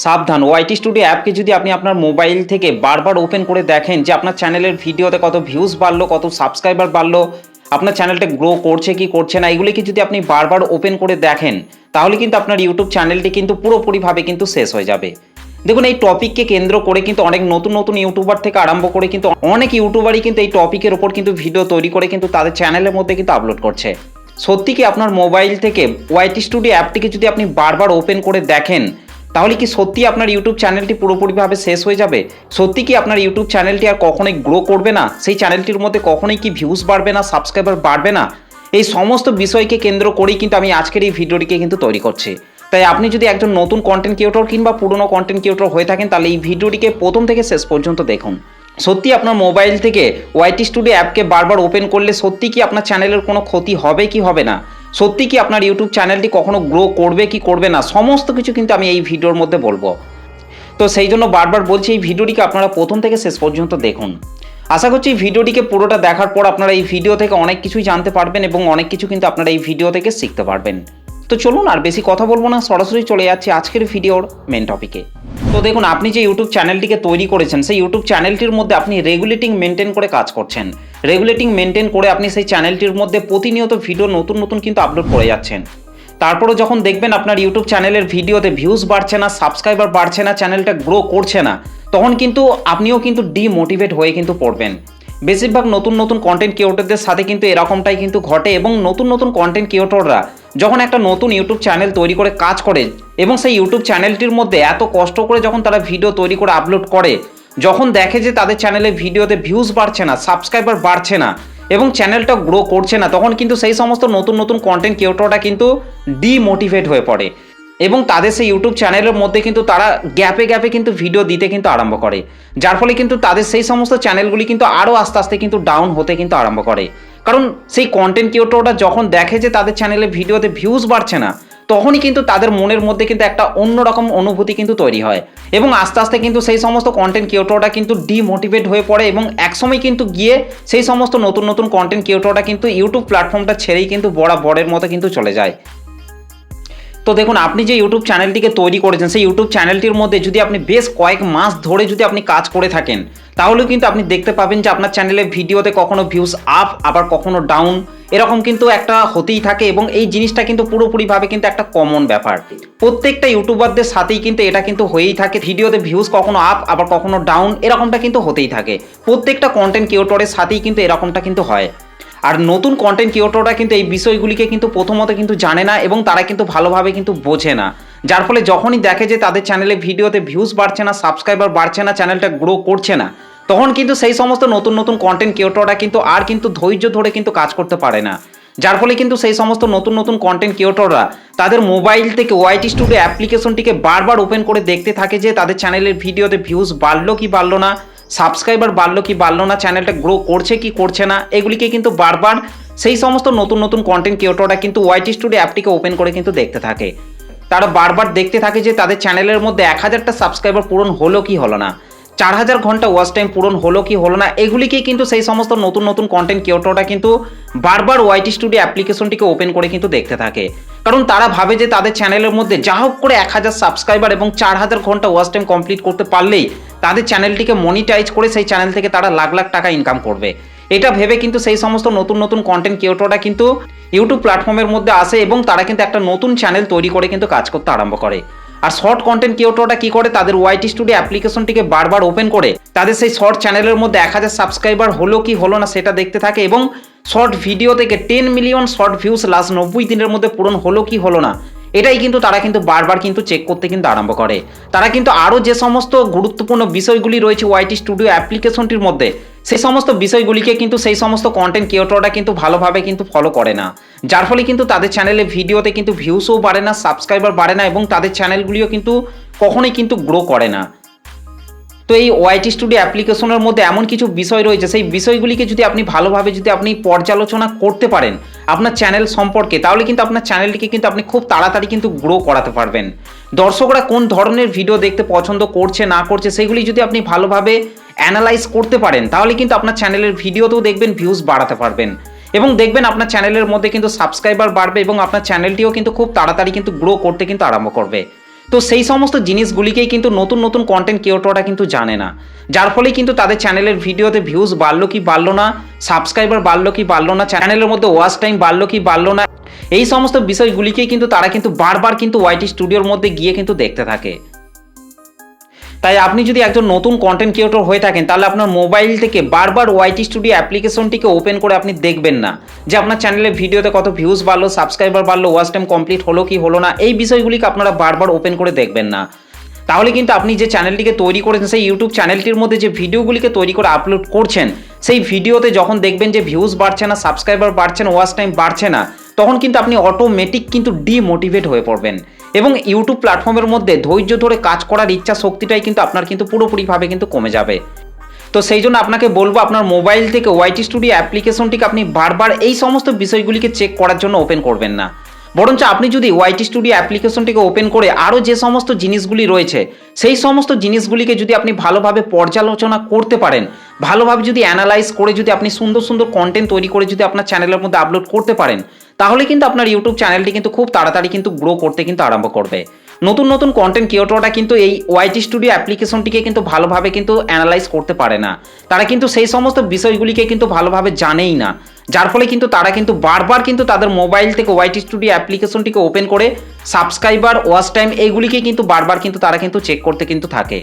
সাবধান, YT studio অ্যাপকে যদি আপনি আপনার মোবাইল থেকে বারবার ওপেন করে দেখেন যে আপনার চ্যানেলের ভিডিওতে কত ভিউজ বাড়লো, কত সাবস্ক্রাইবার বাড়লো, আপনার চ্যানেলটা গ্রো করছে কি করছে না, এগুলিকে যদি আপনি বারবার ওপেন করে দেখেন, তাহলে কিন্তু আপনার ইউটিউব চ্যানেলটি কিন্তু পুরোপুরিভাবে কিন্তু শেষ হয়ে যাবে। দেখুন, এই টপিককে কেন্দ্র করে কিন্তু অনেক নতুন নতুন ইউটিউবার থেকে আরম্ভ করে কিন্তু অনেক ইউটিউবারই কিন্তু এই টপিকের ওপর কিন্তু ভিডিও তৈরি করে কিন্তু তাদের চ্যানেলের মধ্যে কিন্তু আপলোড করছে। সত্যি কি আপনার মোবাইল থেকে ওয়াইটি স্টুডিও অ্যাপটিকে যদি আপনি বারবার ওপেন করে দেখেন, তাহলে কি সত্যি আপনার ইউটিউব চ্যানেলটি পুরোপুরিভাবে শেষ হয়ে যাবে? সত্যি কি আপনার ইউটিউব চ্যানেলটি আর কখনোই গ্রো করবে না? সেই চ্যানেলটির মধ্যে কখনোই কি ভিউজ বাড়বে না, সাবস্ক্রাইবার বাড়বে না? এই সমস্ত বিষয়কে কেন্দ্র করেই কিন্তু আমি আজকের এই ভিডিওটিকে কিন্তু তৈরি করছি। তাই আপনি যদি একজন নতুন কন্টেন্ট ক্রিয়েটর কিংবা পুরনো কন্টেন্ট ক্রিয়েটর হয়ে থাকেন, তাহলে এই ভিডিওটিকে প্রথম থেকে শেষ পর্যন্ত দেখুন। সত্যি আপনার মোবাইল থেকে ওয়াইটি স্টুডিও অ্যাপকে বারবার ওপেন করলে সত্যি কি আপনার চ্যানেলের কোনো ক্ষতি হবে কি হবে না? সত্যি কি আপনার ইউটিউব চ্যানেলটি কখনো গ্রো করবে কি করবে না? সমস্ত কিছু কিন্তু আমি এই ভিডিওর মধ্যে বলবো। তো সেই জন্য বারবার বলছি, এই ভিডিওটিকে আপনারা প্রথম থেকে শেষ পর্যন্ত দেখুন। আশা করছি এই ভিডিওটিকে পুরোটা দেখার পর আপনারা এই ভিডিও থেকে অনেক কিছুই জানতে পারবেন এবং অনেক কিছু কিন্তু আপনারা এই ভিডিও থেকে শিখতে পারবেন। তো চলুন আর বেশি কথা বলবো না, সরাসরি চলে যাচ্ছি আজকের ভিডিওর মেন টপিকে। তো দেখুন, আপনি যে ইউটিউব চ্যানেলটিকে তৈরি করেছেন, সেই ইউটিউব চ্যানেলটির মধ্যে আপনি রেগুলেটিং মেনটেন করে কাজ করছেন। রেগুলেটিং মেনটেন করে আপনি সেই চ্যানেলটির মধ্যে প্রতিনিয়ত ভিডিও নতুন নতুন কিন্তু আপলোড করে যাচ্ছেন। তারপরে যখন দেখবেন আপনার ইউটিউব চ্যানেলের ভিডিওতে ভিউজ বাড়ছে না, সাবস্ক্রাইবার বাড়ছে না, চ্যানেলটা গ্রো করছে না, তখন কিন্তু আপনিও কিন্তু ডিমোটিভেট হয়ে কিন্তু পড়বেন। বেশিরভাগ নতুন নতুন কন্টেন্ট ক্রিয়েটরদের সাথে কিন্তু এরকমটাই কিন্তু ঘটে এবং নতুন নতুন কন্টেন্ট ক্রিয়েটররা যখন একটা নতুন ইউটিউব চ্যানেল তৈরি করে কাজ করে এবং সেই ইউটিউব চ্যানেলটির মধ্যে এত কষ্ট করে যখন তারা ভিডিও তৈরি করে আপলোড করে, যখন দেখে যে তাদের চ্যানেলে ভিডিওতে ভিউজ বাড়ছে না, সাবস্ক্রাইবার বাড়ছে না এবং চ্যানেলটা গ্রো করছে না, তখন কিন্তু সেই সমস্ত নতুন নতুন কন্টেন্ট ক্রিয়েটররা কিন্তু ডিমোটিভেট হয়ে পড়ে এবং তাদের সেই ইউটিউব চ্যানেলের মধ্যে কিন্তু তারা গ্যাপে গ্যাপে কিন্তু ভিডিও দিতে কিন্তু আরম্ভ করে, যার ফলে কিন্তু তাদের সেই সমস্ত চ্যানেলগুলি কিন্তু আরও আস্তে আস্তে কিন্তু ডাউন হতে কিন্তু আরম্ভ করে। কারণ সেই কন্টেন্ট ক্রিয়েটররা যখন দেখে যে তাদের চ্যানেলে ভিডিওতে ভিউজ বাড়ছে না, তখনই কিন্তু তাদের মনের মধ্যে কিন্তু একটা অন্যরকম অনুভূতি কিন্তু তৈরি হয় এবং আস্তে আস্তে কিন্তু সেই সমস্ত কন্টেন্ট ক্রিয়েটররা কিন্তু ডিমোটিভেট হয়ে পড়ে এবং একসময় কিন্তু গিয়ে সেই সমস্ত নতুন নতুন কন্টেন্ট ক্রিয়েটররা কিন্তু ইউটিউব প্ল্যাটফর্মটা ছেড়েই কিন্তু বরাবরের মতো কিন্তু চলে যায়। তো দেখুন, আপনি যে ইউটিউব চ্যানেলটিকে তৈরি করেছেন, সেই ইউটিউব চ্যানেলটির মধ্যে যদি আপনি বেশ কয়েক মাস ধরে যদি আপনি কাজ করে থাকেন, তাহলেও কিন্তু আপনি দেখতে পাবেন যে আপনার চ্যানেলের ভিডিওতে কখনো ভিউজ আপ আবার কখনো ডাউন, এরকম কিন্তু একটা হতেই থাকে এবং এই জিনিসটা কিন্তু পুরোপুরিভাবে কিন্তু একটা কমন ব্যাপার। প্রত্যেকটা ইউটিউবারদের সাথেই কিন্তু এটা কিন্তু হয়েই থাকে, ভিডিওতে ভিউজ কখনো আপ আবার কখনো ডাউন, এরকমটা কিন্তু হতেই থাকে। প্রত্যেকটা কন্টেন্ট ক্রিয়েটরের সাথেই কিন্তু এরকমটা কিন্তু হয়। আর নতুন কন্টেন্ট ক্রিয়েটররা কিন্তু এই বিষয়গুলিকে কিন্তু প্রথমত কিন্তু জানে না এবং তারা কিন্তু ভালোভাবে কিন্তু বোঝে না, যার ফলে যখনই দেখে যে তাদের চ্যানেলে ভিডিওতে ভিউজ বাড়ছে না, সাবস্ক্রাইবার বাড়ছে না, চ্যানেলটা গ্রো করছে না, তখন কিন্তু সেই সমস্ত নতুন নতুন কন্টেন্ট ক্রিয়েটররা কিন্তু আর কিন্তু ধৈর্য ধরে কিন্তু কাজ করতে পারে না, যার ফলে কিন্তু সেই সমস্ত নতুন নতুন কন্টেন্ট ক্রিয়েটররা তাদের মোবাইল থেকে ওয়াইটি স্টুডিও অ্যাপ্লিকেশনটিকে বারবার ওপেন করে দেখতে থাকে যে তাদের চ্যানেলের ভিডিওতে ভিউজ বাড়লো কি বাড়লো না, সাবস্ক্রাইবার বাড়লো কি বাড়লো না, চ্যানেলটা গ্রো করছে কি করছে না, এগুলিকে কিন্তু বারবার সেই সমস্ত নতুন নতুন কন্টেন্ট ক্রিয়েটররা কিন্তু ওয়াইটি স্টুডিও অ্যাপটিকে ওপেন করে কিন্তু দেখতে থাকে। তারা বারবার দেখতে থাকে যে তাদের চ্যানেলের মধ্যে 1000টা সাবস্ক্রাইবার পূরণ হলো কি হলো না, 4000 ঘন্টা ওয়াচ টাইম পূরণ হলো কি হলো না, এগুলিকেই কিন্তু সেই সমস্ত নতুন নতুন কন্টেন্ট ক্রিয়েটররা কিন্তু বারবার ওয়াইটি স্টুডিও অ্যাপ্লিকেশনটিকে ওপেন করে কিন্তু দেখতে থাকে। কারণ তারা ভাবে যে তাদের চ্যানেলের মধ্যে যা হোক করে 1000 সাবস্ক্রাইবার এবং 4000 ঘন্টা ওয়াচ টাইম কমপ্লিট করতে পারলেই তাদের চ্যানেলটিকে মনিটাইজ করে সেই চ্যানেল থেকে তারা লাখ লাখ টাকা ইনকাম করবে। এটা ভেবে কিন্তু সেই সমস্ত নতুন নতুন কন্টেন্ট ক্রিয়েটররা কিন্তু ইউটিউব প্ল্যাটফর্মের মধ্যে আসে এবং তারা কিন্তু একটা নতুন চ্যানেল তৈরি করে কিন্তু কাজ করতে আরম্ভ করে। আর শর্ট কন্টেন্ট ক্রিয়েটররা কি করে, তাদের ওয়াইটি স্টুডিও অ্যাপ্লিকেশনটিকে বারবার ওপেন করে তাদের সেই শর্ট চ্যানেলের মধ্যে 1000 সাবস্ক্রাইবার হলো কি হলো না সেটা দেখতে থাকে এবং শর্ট ভিডিও থেকে 10 মিলিয়ন শর্ট ভিউজ লাস্ট 90 দিনের মধ্যে পূরণ হলো কি হলো না, এটাই কিন্তু তারা কিন্তু বারবার কিন্তু চেক করতে কিন্তু আরম্ভ করে। তারা কিন্তু আরও যে সমস্ত গুরুত্বপূর্ণ বিষয়গুলি রয়েছে ওয়াইটি স্টুডিও অ্যাপ্লিকেশনটির মধ্যে, সেই সমস্ত বিষয়গুলিকে কিন্তু সেই সমস্ত কন্টেন্ট ক্রিয়েটররা কিন্তু ভালোভাবে কিন্তু ফলো করে না, যার ফলে কিন্তু তাদের চ্যানেলে ভিডিওতে কিন্তু ভিউসও বাড়ে না, সাবস্ক্রাইবার বাড়ে না এবং তাদের চ্যানেলগুলিও কিন্তু কখনোই কিন্তু গ্রো করে না। তো এই ওয়াইটি স্টুডিও অ্যাপ্লিকেশনের মধ্যে এমন কিছু বিষয় রয়েছে, সেই বিষয়গুলিকে যদি আপনি ভালোভাবে যদি আপনি পর্যালোচনা করতে পারেন আপনার চ্যানেল সম্পর্কে, তাহলে কিন্তু আপনার চ্যানেলটিকে কিন্তু আপনি খুব তাড়াতাড়ি কিন্তু গ্রো করাতে পারবেন। দর্শকরা কোন ধরনের ভিডিও দেখতে পছন্দ করছে না করছে সেগুলি যদি আপনি ভালোভাবে অ্যানালাইজ করতে পারেন, তাহলে কিন্তু আপনার চ্যানেলের ভিডিওতেও দেখবেন ভিউজ বাড়াতে পারবেন এবং দেখবেন আপনার চ্যানেলের মধ্যে কিন্তু সাবস্ক্রাইবার বাড়বে এবং আপনার চ্যানেলটিও কিন্তু খুব তাড়াতাড়ি কিন্তু গ্রো করতে কিন্তু আরম্ভ করবে। তো সেই সমস্ত জিনিসগুলিকেই কিন্তু নতুন নতুন কন্টেন্ট ক্রিয়েটররা কিন্তু জানে না, যার ফলে কিন্তু তাদের চ্যানেলের ভিডিওতে ভিউজ বাড়লো কি বাড়লো না, সাবস্ক্রাইবার বাড়লো কি বাড়লো না, চ্যানেলের মধ্যে ওয়াচ টাইম বাড়লো কি বাড়লো না, এই সমস্ত বিষয়গুলিকেই কিন্তু তারা কিন্তু বারবার কিন্তু ওয়াইটি স্টুডিওর মধ্যে গিয়ে কিন্তু দেখতে থাকে। তাই আপনি যদি একজন নতুন কন্টেন্ট ক্রিয়েটর হয়ে থাকেন, তাহলে আপনার মোবাইল থেকে বারবার ওয়াইটি স্টুডিও অ্যাপ্লিকেশনটিকে ওপেন করে আপনি দেখবেন না যে আপনার চ্যানেলের ভিডিওতে কত ভিউজ বাড়লো, সাবস্ক্রাইবার বাড়লো, ওয়াচ টাইম কমপ্লিট হলো কি হলো না, এই বিষয়গুলিকে আপনারা বারবার ওপেন করে দেখবেন না। তাহলে কিন্তু আপনি যে চ্যানেলটিকে তৈরি করেছেন, সেই ইউটিউব চ্যানেলটির মধ্যে যে ভিডিওগুলিকে তৈরি করে আপলোড করছেন, সেই ভিডিওতে যখন দেখবেন যে ভিউজ বাড়ছে না, সাবস্ক্রাইবার বাড়ছে না, ওয়াচ টাইম বাড়ছে না, তখন কিন্তু আপনি অটোমেটিক কিন্তু ডিমোটিভেট হয়ে পড়বেন এবং ইউটিউব প্ল্যাটফর্মের মধ্যে ধৈর্য ধরে কাজ করার ইচ্ছা শক্তিটাই কিন্তু আপনার কিন্তু পুরোপুরিভাবে কিন্তু কমে যাবে। তো সেই জন্য আপনাকে বলবো, আপনার মোবাইল থেকে ওয়াইটি স্টুডিও অ্যাপ্লিকেশনটিকে আপনি বারবার এই সমস্ত বিষয়গুলিকে চেক করার জন্য ওপেন করবেন না, বরঞ্চ আপনি যদি ওয়াইটি স্টুডিও অ্যাপ্লিকেশনটিকে ওপেন করে আরও যে সমস্ত জিনিসগুলি রয়েছে, সেই সমস্ত জিনিসগুলিকে যদি আপনি ভালোভাবে পর্যালোচনা করতে পারেন, ভালোভাবে যদি অ্যানালাইজ করে যদি আপনি সুন্দর সুন্দর কন্টেন্ট তৈরি করে যদি আপনার চ্যানেলের মধ্যে আপলোড করতে পারেন, তাহলে কিন্তু আপনার ইউটিউব চ্যানেলটি কিন্তু খুব তাড়াতাড়ি কিন্তু গ্রো করতে কিন্তু আরম্ভ করবে। নতুন নতুন কন্টেন্ট ক্রিয়েটররা কিন্তু এই ওয়াইটি স্টুডিও অ্যাপ্লিকেশনটিকে কিন্তু ভালোভাবে কিন্তু অ্যানালাইজ করতে পারে না, তারা কিন্তু সেই সমস্ত বিষয়গুলিকে কিন্তু ভালোভাবে জানেই না, যার ফলে কিন্তু তারা কিন্তু বারবার কিন্তু তাদের মোবাইল থেকে ওয়াইটি স্টুডিও অ্যাপ্লিকেশনটিকে ওপেন করে সাবস্ক্রাইবার, ওয়াচ টাইম এইগুলিকে কিন্তু বারবার কিন্তু তারা কিন্তু চেক করতে কিন্তু থাকে।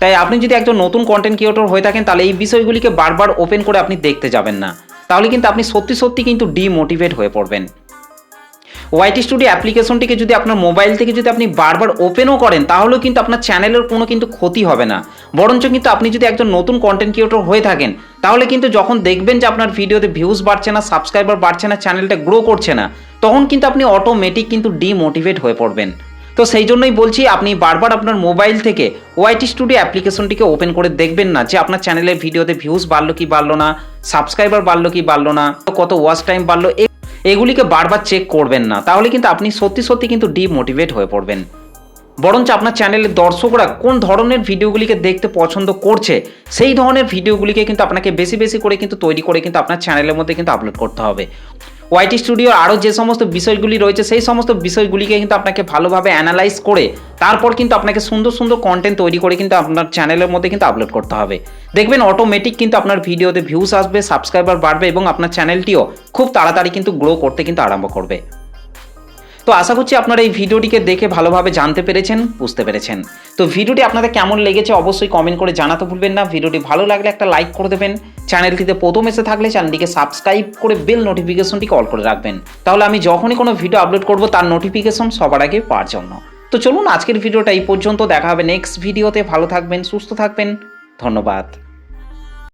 তাই আপনি যদি একজন নতুন কন্টেন্ট ক্রিয়েটর হয়ে থাকেন, তাহলে এই বিষয়গুলিকে বারবার ওপেন করে আপনি দেখতে যাবেন না, তাহলে কিন্তু আপনি সত্যি সত্যি কিন্তু ডিমোটিভেট হয়ে পড়বেন। ওয়াইটি স্টুডিও অ্যাপ্লিকেশনটিকে যদি আপনার মোবাইল থেকে যদি আপনি বারবার ওপেনও করেন, তাহলেও কিন্তু আপনার চ্যানেলের কোনো কিন্তু ক্ষতি হবে না, বরঞ্চ কিন্তু আপনি যদি একজন নতুন কন্টেন্ট ক্রিয়েটর হয়ে থাকেন, তাহলে কিন্তু যখন দেখবেন যে আপনার ভিডিওতে ভিউজ বাড়ছে না, সাবস্ক্রাইবার বাড়ছে না, চ্যানেলটা গ্রো করছে না, তখন কিন্তু আপনি অটোমেটিক কিন্তু ডিমোটিভেট হয়ে পড়বেন। তো সেই জন্যই বলছি, আপনি বারবার আপনার মোবাইল থেকে ওয়াইটি স্টুডিও অ্যাপ্লিকেশনটিকে ওপেন করে দেখবেন না যে আপনার চ্যানেলের ভিডিওতে ভিউজ বাড়লো কি বাড়লো না, সাবস্ক্রাইবার বাড়লো কি বাড়লো না, কত ওয়াচ টাইম বাড়লো, এগুলিকে বারবার চেক করবেন না, তাহলে কিন্তু আপনি সত্যি সত্যি কিন্তু ডিমোটিভেট হয়ে পড়বেন। বরঞ্চ আপনার চ্যানেলের দর্শকরা কোন ধরনের ভিডিওগুলিকে দেখতে পছন্দ করছে, সেই ধরনের ভিডিওগুলিকে কিন্তু আপনাকে বেশি বেশি করে কিন্তু তৈরি করে কিন্তু আপনার চ্যানেলের মধ্যে কিন্তু আপলোড করতে হবে। ওয়াইটি স্টুডিওর আরও যে সমস্ত বিষয়গুলি রয়েছে, সেই সমস্ত বিষয়গুলিকে কিন্তু আপনাকে ভালোভাবে অ্যানালাইজ করে তারপর কিন্তু আপনাকে সুন্দর সুন্দর কন্টেন্ট তৈরি করে কিন্তু আপনার চ্যানেলের মধ্যে কিন্তু আপলোড করতে হবে। দেখবেন অটোমেটিক কিন্তু আপনার ভিডিওতে ভিউজ আসবে, সাবস্ক্রাইবার বাড়বে এবং আপনার চ্যানেলটিও খুব তাড়াতাড়ি কিন্তু গ্রো করতে কিন্তু আরম্ভ করবে। তো আশা করছি আপনারা এই ভিডিওটিকে দেখে ভালোভাবে জানতে পেরেছেন, বুঝতে পেরেছেন। তো ভিডিওটি আপনাদের কেমন লেগেছে অবশ্যই কমেন্ট করে জানাতে ভুলবেন না। ভিডিওটি ভালো লাগলে একটা লাইক করে দেবেন, চ্যানেলটিতে প্রথম এসে থাকলে চ্যানেলটিকে সাবস্ক্রাইব করে বেল নোটিফিকেশনটিকে অল করে রাখবেন, তাহলে আমি যখনই কোনো ভিডিও আপলোড করব তার নোটিফিকেশন সবার আগে পাওয়ার জন্য। তো চলুন আজকের ভিডিওটা এই পর্যন্ত, দেখা হবে নেক্সট ভিডিওতে। ভালো থাকবেন, সুস্থ থাকবেন, ধন্যবাদ।